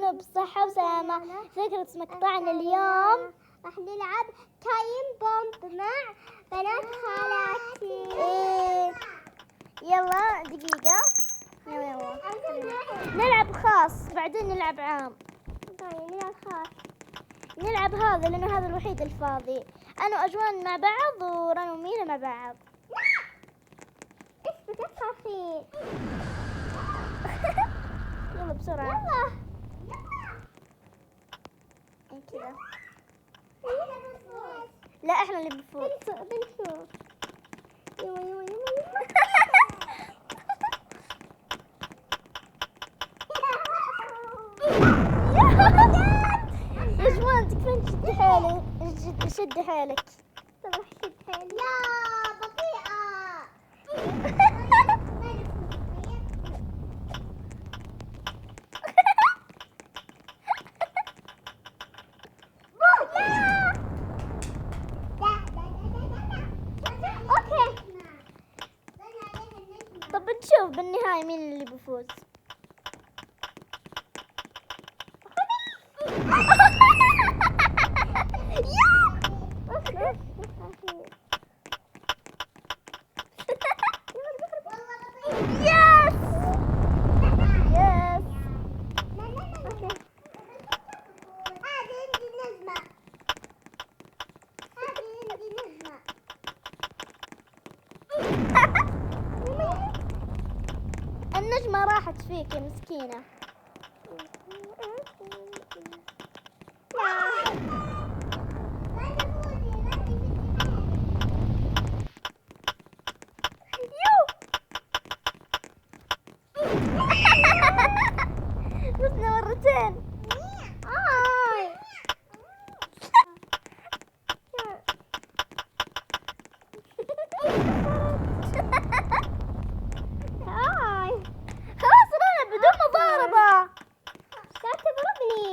تكونوا بصحة وسلامة. فكرة مقطعنا اليوم راح نلعب تايم بومب مع بنات خالاتي. يلا دقيقة. يلا نلعب خاص بعدين نلعب عام. طيب نلعب خاص. نلعب هذا لأنه هذا الوحيد الفاضي. أنا وأجوان مع بعض ورنا ومينا مع بعض. ايش بتفخين؟ يلا بسرعة. يلا كذا. لا احنا اللي بنفوز. بنشوف. يلا يا جوان تكفين تشد حيلك. شد حيلك. طب شد حيلي. لا بطيئة. طب نشوف بالنهاية مين اللي بيفوز. يس يس. النجمة راحت فيك يا مسكينة. فزنا مرتين. خلاص رنا بدون مضاربة. لا تضربني.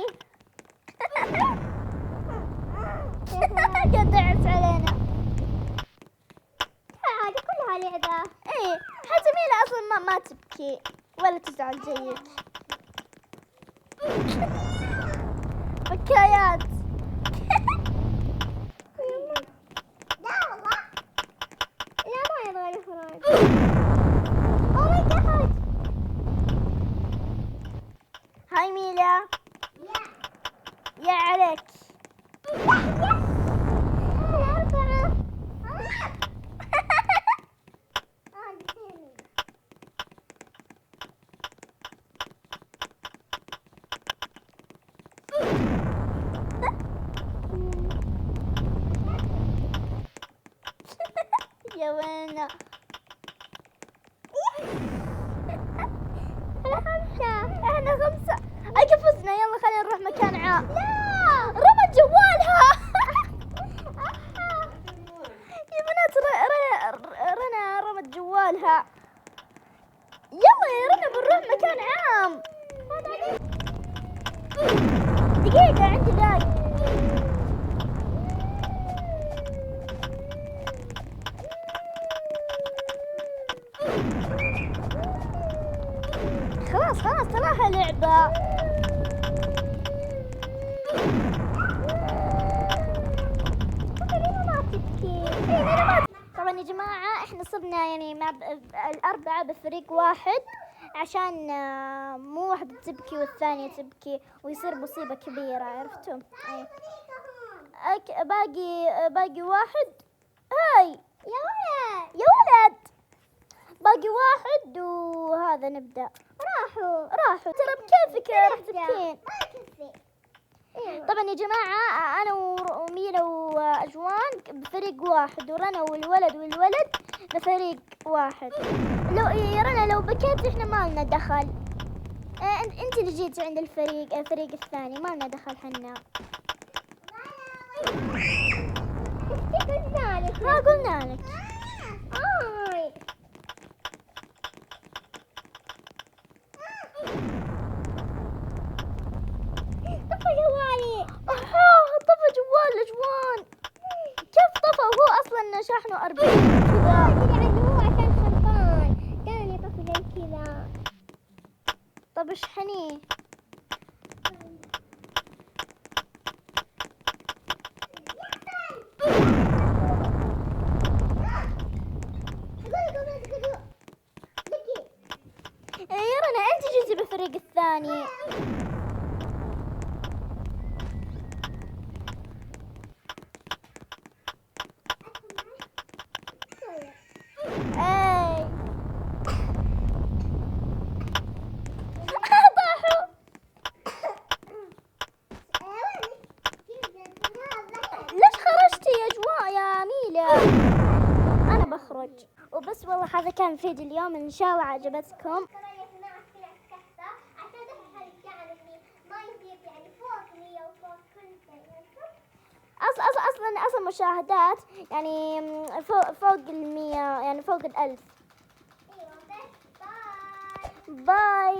قطعت علينا. هذه كلها لعبة. ايه حتى ميلا اصلا ما تبكي ولا تزعل زيك. حكايات. لا والله. لا ما يبغى يخرج. اوه ماي جاد. هاي ميلا. يا عليك. يا وينا. احنا خمسة. اي فزنا. يلا خلينا نروح مكان عام. لا رمت جوالها. يا بنات رنا رمت جوالها. يلا يا رنا بنروح مكان عام. دقيقة عندي لايك. خلاص تراها لعبة. طبعا يا جماعة احنا صرنا يعني مع الأربعة بفريق واحد عشان مو واحدة تبكي والثانية تبكي ويصير مصيبة كبيرة. عرفتم؟ باقي واحد. هاي يا ولد باقي واحد وهذا نبدأ. راحوا ترى بكيفك راح تبكين. طبعا يا جماعة أنا ومينا وأجوان بفريق واحد ورنا والولد بفريق واحد. لو يا رنا لو بكيت احنا ما لنا دخل. انت اللي جيتي عند الفريق الثاني ما لنا دخل حنا. ما قلنا لك. طفى جوال الأجوان. كيف طفى وهو أصلا شحنه 40 كذا. هو عشان خربان كان يطفي زي كذا. طب اشحنيه. يا رنا انت جيتي بالفريق الثاني. اي طاحوا. ليش خرجتي يا جواء يا ميلا؟ انا بخرج وبس. والله هذا كان فيديو اليوم، ان شاء الله عجبتكم. اصلا مشاهدات يعني فوق 100، يعني فوق 1000. باي.